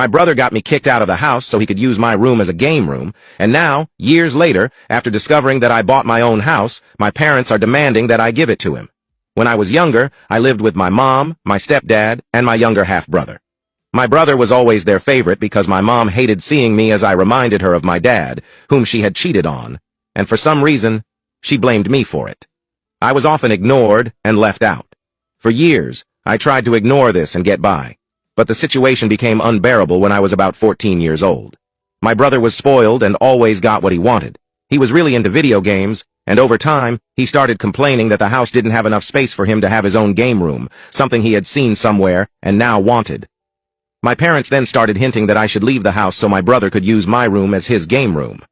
My brother got me kicked out of the house so he could use my room as a game room, and now, years later, after discovering that I bought my own house, my parents are demanding that I give it to him. When I was younger, I lived with my mom, my stepdad, and my younger half-brother. My brother was always their favorite because my mom hated seeing me as I reminded her of my dad, whom she had cheated on, and for some reason, she blamed me for it. I was often ignored and left out. For years, I tried to ignore this and get by. But the situation became unbearable when I was about 14 years old. My brother was spoiled and always got what he wanted. He was really into video games, and over time, he started complaining that the house didn't have enough space for him to have his own game room, something he had seen somewhere and now wanted. My parents then started hinting that I should leave the house so my brother could use my room as his game room.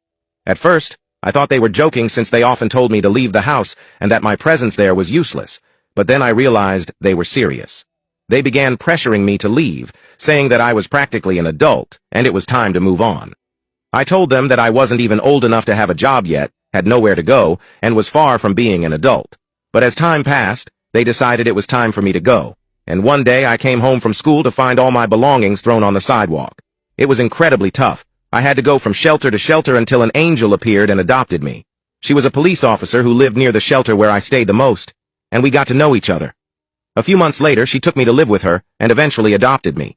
At first, I thought they were joking since they often told me to leave the house and that my presence there was useless, but then I realized they were serious. They began pressuring me to leave, saying that I was practically an adult, and it was time to move on. I told them that I wasn't even old enough to have a job yet, had nowhere to go, and was far from being an adult. But as time passed, they decided it was time for me to go, and one day I came home from school to find all my belongings thrown on the sidewalk. It was incredibly tough. I had to go from shelter to shelter until an angel appeared and adopted me. She was a police officer who lived near the shelter where I stayed the most, and we got to know each other. A few months later, she took me to live with her and eventually adopted me.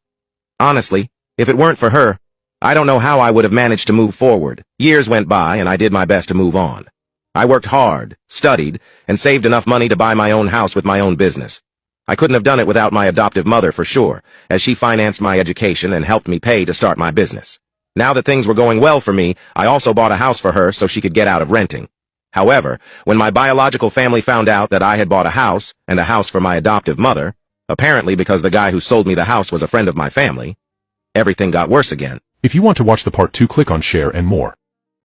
Honestly, if it weren't for her, I don't know how I would have managed to move forward. Years went by and I did my best to move on. I worked hard, studied, and saved enough money to buy my own house with my own business. I couldn't have done it without my adoptive mother for sure, as she financed my education and helped me pay to start my business. Now that things were going well for me, I also bought a house for her so she could get out of renting. However, when my biological family found out that I had bought a house, and a house for my adoptive mother, apparently because the guy who sold me the house was a friend of my family, everything got worse again. If you want to watch the part 2, click on share and more.